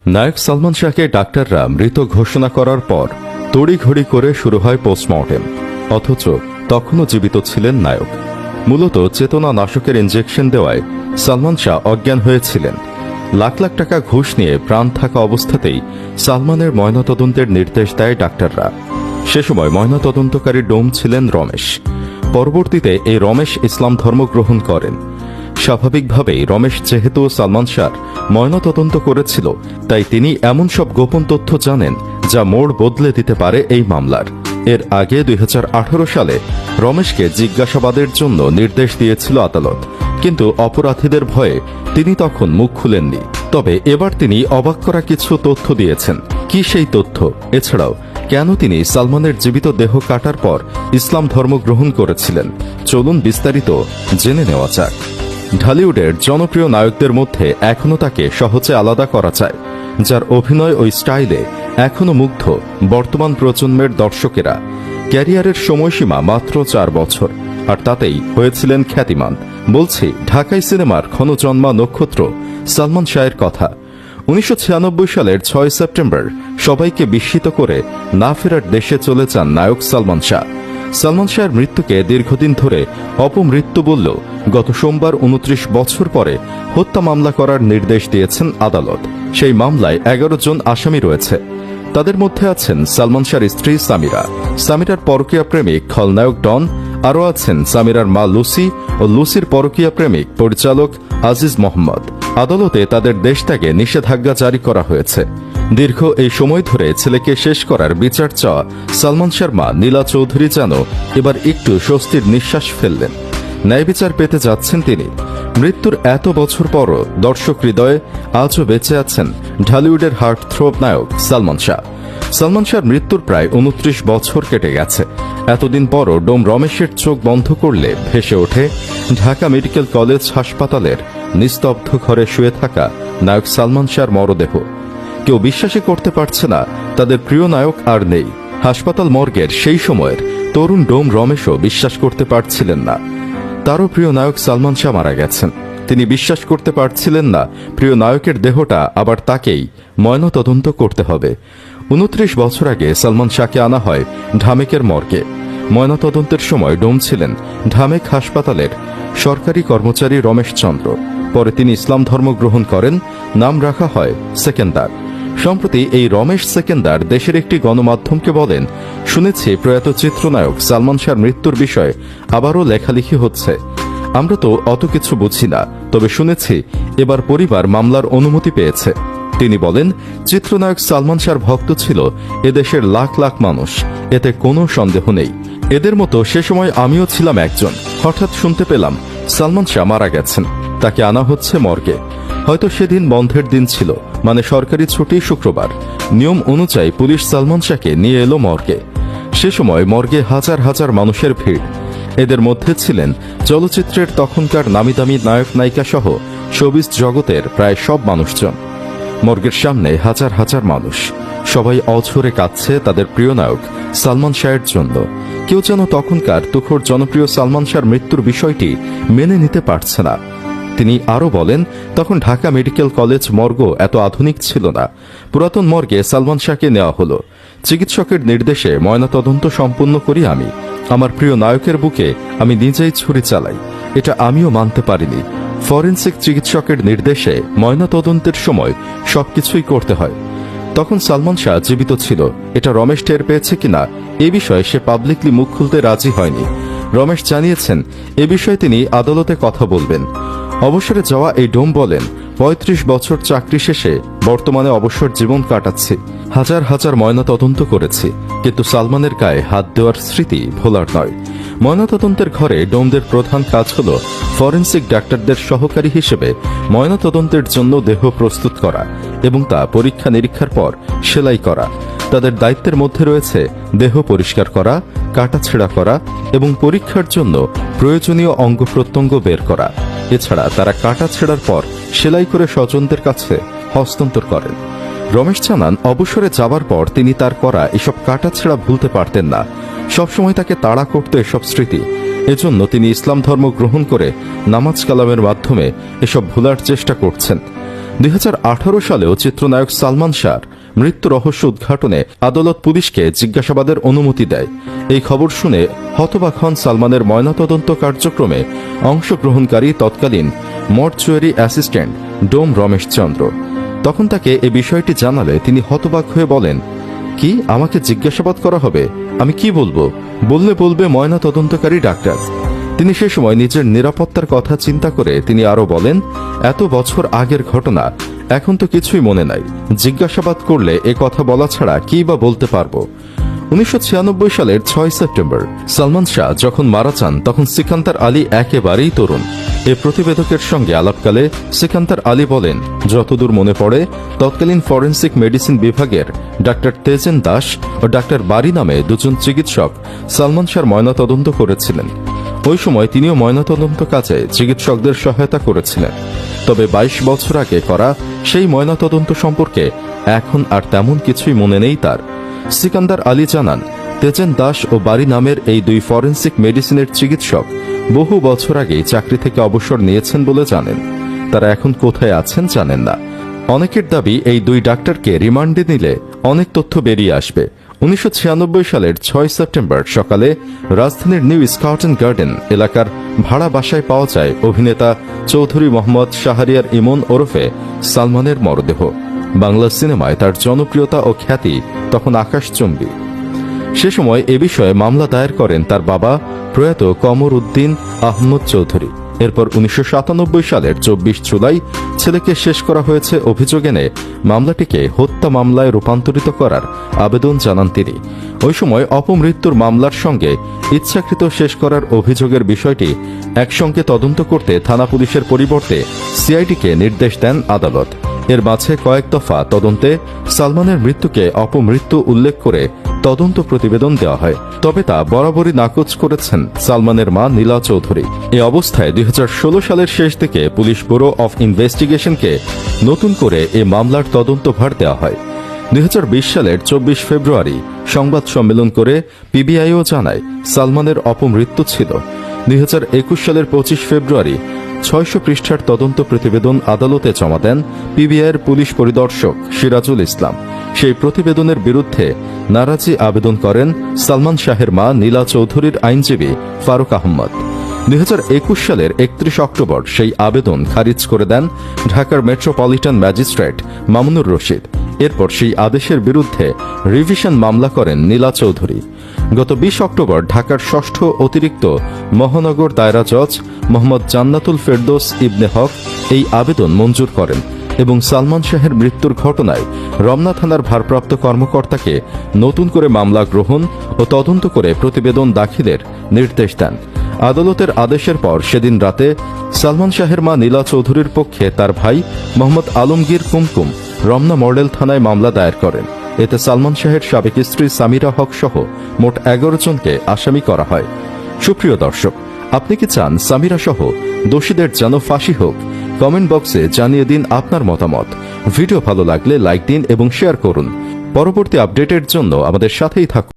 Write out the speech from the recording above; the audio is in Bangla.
নায়ক সালমান শাহকে ডাক্তাররা মৃত ঘোষণা করার পর তড়িঘড়ি করে শুরু হয় পোস্টমর্টেম, অথচ তখনও জীবিত ছিলেন নায়ক। মূলত চেতনা নাশকের ইনজেকশন দেওয়ায় সালমান শাহ অজ্ঞান হয়েছিলেন। লাখ লাখ টাকা ঘুষ নিয়ে প্রাণ থাকা অবস্থাতেই সালমানের ময়নাতদন্তের নির্দেশ দেয় ডাক্তাররা। সে সময় ময়নাতদন্তকারী ডোম ছিলেন রমেশ। পরবর্তীতে এই রমেশ ইসলাম ধর্ম গ্রহণ করেন। স্বাভাবিকভাবেই রমেশ যেহেতু সালমান শাহর ময়নাতদন্ত করেছিল, তাই তিনি এমন সব গোপন তথ্য জানেন যা মোড় বদলে দিতে পারে এই মামলার। এর আগে 2018 সালে রমেশকে জিজ্ঞাসাবাদের জন্য নির্দেশ দিয়েছিল আদালত, কিন্তু অপরাধীদের ভয়ে তিনি তখন মুখ খুলেননি। তবে এবার তিনি অবাক করা কিছু তথ্য দিয়েছেন। কি সেই তথ্য? এছাড়াও কেন তিনি সালমানের জীবিত দেহ কাটার পর ইসলাম ধর্ম গ্রহণ করেছিলেন? চলুন বিস্তারিত জেনে নেওয়া যাক। ঢালিউডের জনপ্রিয় নায়কদের মধ্যে এখনও তাকে সহজে আলাদা করা যায়, যার অভিনয় ও স্টাইলে এখনও মুগ্ধ বর্তমান প্রজন্মের দর্শকেরা। ক্যারিয়ারের সময়সীমা মাত্র 4 বছর, আর তাতেই হয়েছিলেন খ্যাতিমান। বলছি ঢাকাই সিনেমার ক্ষণজন্মা নক্ষত্র সালমান শাহের কথা। 1996 সালের 6 সেপ্টেম্বর সবাইকে বিস্মিত করে না ফেরার দেশে চলে যান নায়ক সালমান শাহ। সালমান শাহের মৃত্যুকে দীর্ঘদিন ধরে অপমৃত্যু বললেও গত সোমবার 29 বছর পরে হত্যা মামলা করার নির্দেশ দিয়েছেন আদালত। সেই মামলায় 11 জন আসামি রয়েছে। তাদের মধ্যে আছেন সালমান শাহর স্ত্রী সামিরা, সামিরার পরকীয়া প্রেমিক খলনায়ক ডন, আরও আছেন সামিরার মা লুসি ও লুসির পরকীয়া প্রেমিক পরিচালক আজিজ মোহাম্মদ। আদালতে তাদের দেশ ত্যাগে নিষেধাজ্ঞা জারি করা হয়েছে। দীর্ঘ এই সময় ধরে ছেলেকে শেষ করার বিচার চাওয়া সালমান শাহর মা নীলা চৌধুরী যেন এবার একটু স্বস্তির নিঃশ্বাস ফেললেন। ন্যায় বিচার পেতে যাচ্ছেন তিনি। মৃত্যুর এত বছর পরও দর্শক হৃদয়ে আজও বেঁচে আছেন ঢালিউডের হার্টথ্রোব নায়ক সালমান শাহ। সালমান শাহর মৃত্যুর প্রায় 29 বছর কেটে গেছে। এতদিন পরও ডোম রমেশের চোখ বন্ধ করলে ভেসে ওঠে ঢাকা মেডিকেল কলেজ হাসপাতালের নিস্তব্ধ ঘরে শুয়ে থাকা নায়ক সালমান শাহর মরদেহ। কেউ বিশ্বাসই করতে পারছে না তাদের প্রিয় নায়ক আর নেই। হাসপাতাল মর্গের সেই সময়ের তরুণ ডোম রমেশও বিশ্বাস করতে পারছিলেন না তারও প্রিয় নায়ক সালমান শাহ মারা গেছেন। তিনি বিশ্বাস করতে পারছিলেন না প্রিয় নায়কের দেহটা আবার তাকেই ময়নাতদন্ত করতে হবে। 29 বছর আগে সালমান শাহকে আনা হয় ঢামেকের মর্গে। ময়নাতদন্তের সময় ডোম ছিলেন ঢামেক হাসপাতালের সরকারি কর্মচারী রমেশ চন্দ্র। পরে তিনি ইসলাম ধর্ম গ্রহণ করেন। নাম রাখা হয় সেকেন্দার। সম্প্রতি এই রমেশ সেকেন্দার দেশের একটি গণমাধ্যমকে বলেন, শুনেছি প্রয়াত চিত্রনায়ক সালমান শাহর মৃত্যুর বিষয়ে আবারও লেখালেখি হচ্ছে। আমরা তো অত কিছু বুঝি না, তবে শুনেছি এবার পরিবার মামলার অনুমতি পেয়েছে। তিনি বলেন, চিত্রনায়ক সালমান শাহর ভক্ত ছিল এদেশের লাখ লাখ মানুষ, এতে কোনো সন্দেহ নেই। এদের মতো সে সময় আমিও ছিলাম একজন। হঠাৎ শুনতে পেলাম সালমান শাহ মারা গেছেন। তাকে আনা হচ্ছে মর্গে। হয়তো সেদিন বন্ধের দিন ছিল, মানে সরকারি ছুটি শুক্রবার। নিয়ম অনুযায়ী পুলিশ সালমান শাহকে নিয়ে এলো মর্গে। সে সময় মর্গে হাজার হাজার মানুষের ভিড়। এদের মধ্যে ছিলেন চলচ্চিত্রের তখনকার নামিদামি নায়ক নায়িকা সহ শোবিজ জগতের প্রায় সব মানুষজন। মর্গের সামনে হাজার হাজার মানুষ, সবাই অঝরে কাঁদছে তাদের প্রিয় নায়ক সালমান শাহের জন্য। কেউ যেন তখনকার তুখোড় জনপ্রিয় সালমান শাহর মৃত্যুর বিষয়টি মেনে নিতে পারছে না। তিনি আরও বলেন, তখন ঢাকা মেডিকেল কলেজ মর্গ এত আধুনিক ছিল না। পুরাতন মর্গে সালমান শাহকে নেওয়া হলো। চিকিৎসকের নির্দেশে ময়নাতদন্ত সম্পন্ন করি আমি। আমার প্রিয় নায়কের বুকে আমি নিজেই ছুরি চালাই, এটা আমিও মানতে পারিনি। ফরেনসিক চিকিৎসকের নির্দেশে ময়নাতদন্তের সময় সবকিছুই করতে হয়। তখন সালমান শাহ জীবিত ছিল, এটা রমেশ টের পেয়েছে কিনা এ বিষয়ে সে পাবলিকলি মুখ খুলতে রাজি হয়নি। রমেশ জানিয়েছেন এ বিষয়ে তিনি আদালতে কথা বলবেন। অবসরে যাওয়া এই ডোম বলেন, 35 বছর চাকরি শেষে বর্তমানে অবসর জীবন কাটাচ্ছি। হাজার হাজার ময়নাতদন্ত করেছি, কিন্তু সালমানের গায়ে হাত দেওয়ার স্মৃতি ভোলার নয়। ময়নাতদন্তের ঘরে ডোমদের প্রধান কাজ হল ফরেনসিক ডাক্তারদের সহকারী হিসেবে ময়নাতদন্তের জন্য দেহ প্রস্তুত করা এবং তা পরীক্ষা নিরীক্ষার পর সেলাই করা। তাদের দায়িত্বের মধ্যে রয়েছে দেহ পরিষ্কার করা, কাটাছেঁড়া করা এবং পরীক্ষার জন্য প্রয়োজনীয় অঙ্গ প্রত্যঙ্গ বের করা। এছাড়া তারা কাটা ছেঁড়ার পর সেলাই করে স্বজনদের কাছে হস্তান্তর করেন। রমেশ জানান, অবসরে যাবার পর তিনি তার করা এসব কাটা ছেঁড়া ভুলতে পারতেন না। সবসময় তাকে তাড়া করত এসব স্মৃতি। এজন্য তিনি ইসলাম ধর্ম গ্রহণ করে নামাজ কালামের মাধ্যমে এসব ভুলার চেষ্টা করছেন। 2018 সালেও চিত্রনায়ক সালমান শাহর মৃত্যু রহস্য উদ্ঘাটনে আদালত পুলিশকে জিজ্ঞাসাবাদের অনুমতি দেয়। এই খবর শুনে হতবাক হন সালমানের ময়নাতদন্ত কার্যক্রমে অংশগ্রহণকারী তৎকালীন মর্চুয়ারি অ্যাসিস্ট্যান্ট ডোম রমেশ চন্দ্র। তখন তাকে এ বিষয়টি জানালে তিনি হতবাক হয়ে বলেন, কি, আমাকে জিজ্ঞাসাবাদ করা হবে? আমি কি বলবো? বলবে ময়নাতদন্তকারী ডাক্তার। তিনি সে সময় নিজের নিরাপত্তার কথা চিন্তা করে তিনি আরো বলেন, এত বছর আগের ঘটনা, এখন তো কিছুই মনে নাই। জিজ্ঞাসাবাদ করলে এ কথা বলা ছাড়া কি বা বলতে পারবো। 1996 সালের 6 সেপ্টেম্বর সালমান শাহ যখন মারা যান তখন সিকান্দার আলী একেবারেই তরুণ। এ প্রতিবেদকের সঙ্গে আলাপকালে সিকান্দার আলী বলেন, যতদূর মনে পড়ে তৎকালীন ফরেন্সিক মেডিসিন বিভাগের ডাক্তার তেজেন দাস ও ডাক্তার বারি নামে দুজন চিকিৎসক সালমান শাহর ময়নাতদন্ত করেছিলেন। ওই সময় তিনিও ময়নাতদন্ত কাজে চিকিৎসকদের সহায়তা করেছিলেন। তবে 22 বছর আগে করা সেই ময়নাতদন্ত সম্পর্কে এখন আর তেমন কিছুই মনে নেই তার। সিকান্দার আলী জানান, তেজেন দাস ও বারি নামের এই দুই ফরেন্সিক মেডিসিনের চিকিৎসক বহু বছর আগেই চাকরি থেকে অবসর নিয়েছেন বলে জানেন। তারা এখন কোথায় আছেন জানেন না। অনেকের দাবি এই দুই ডাক্তারকে রিমান্ডে নিলে অনেক তথ্য বেরিয়ে আসবে। 1996 সালের 6 সেপ্টেম্বর সকালে রাজধানীর নিউ স্কাউটন গার্ডেন এলাকার ভাড়া বাসায় পাওয়া যায় অভিনেতা চৌধুরী মোহাম্মদ শাহরিয়ার ইমন ওরফে সালমানের মরদেহ। বাংলা সিনেমায় তার জনপ্রিয়তা ও খ্যাতি তখন আকাশচুম্বী। সে সময় এ বিষয়ে মামলা দায়ের করেন তার বাবা প্রয়াত কমর উদ্দিন আহমদ চৌধুরী। এরপর 1997 সালের 24 জুলাই ছেলেকে শেষ করা হয়েছে অভিযোগ এনে মামলাটিকে হত্যা মামলায় রূপান্তরিত করার আবেদন জানান তিনি। ওই সময় অপমৃত্যুর মামলার সঙ্গে ইচ্ছাকৃত শেষ করার অভিযোগের বিষয়টি একসঙ্গে তদন্ত করতে থানা পুলিশের পরিবর্তে সিআইডিকে নির্দেশ দেন আদালত। এর মাঝে কয়েক দফা তদন্তে সালমানের মৃত্যুকে অপমৃত্যু উল্লেখ করে তদন্ত প্রতিবেদন দেওয়া হয়। তবে তা বরাবরই নাকচ করেছেন সালমানের মা নীলা চৌধুরী। এ অবস্থায় 2016 সালের শেষ দিকে পুলিশ ব্যুরো অফ ইনভেস্টিগেশনকে নতুন করে এ মামলার তদন্তভার দেওয়া হয়। 2020 সালের 24 ফেব্রুয়ারি সংবাদ সম্মেলন করে পিবিআইও জানায় সালমানের অপমৃত্যু ছিল। 2021 সালের 25 ফেব্রুয়ারি 600 পৃষ্ঠার তদন্ত প্রতিবেদন আদালতে জমা দেন পিবিআইয়ের পুলিশ পরিদর্শক সিরাজুল ইসলাম। সেই প্রতিবেদনের বিরুদ্ধে নারাজি আবেদন করেন সালমান শাহের মা নীলা চৌধুরীর আইনজীবী ফারুক আহমদ। 2021 সালের 31 অক্টোবর সেই আবেদন খারিজ করে দেন ঢাকার মেট্রোপলিটন ম্যাজিস্ট্রেট মামুনুর রশিদ। এরপর সেই আদেশের বিরুদ্ধে রিভিশন মামলা করেন নীলা চৌধুরী। গত 20 অক্টোবর ঢাকার 6ষ্ঠ অতিরিক্ত মহানগর দায়রা জজ মোহাম্মদ জান্নাতুল ফেরদৌস ইবনে হক এই আবেদন মঞ্জুর করেন এবং সালমান শাহের মৃত্যুর ঘটনায় রমনা থানার ভারপ্রাপ্ত কর্মকর্তাকে নতুন করে মামলা গ্রহণ ও তদন্ত করে প্রতিবেদন দাখিলের নির্দেশ দেন। আদালতের আদেশের পর সেদিন রাতে সালমান শাহের মা নীলা চৌধুরীর পক্ষে তার ভাই মোহাম্মদ আলমগীর কুমকুম রমনা মডেল থানায় মামলা দায়ের করেন। এতে সালমান শাহের সাবেক স্ত্রী সামিরা হক সহ মোট 11 জনকে আসামি করা হয়। সুপ্রিয় দর্শক, আপনি কি চান সামিরা সহ দোষীদের যেন ফাঁসি হোক? কমেন্ট বক্সে জানিয়ে দিন আপনার মতামত। ভিডিও ভালো লাগলে লাইক দিন এবং শেয়ার করুন। পরবর্তী আপডেটের জন্য আমাদের সাথেই থাকুন।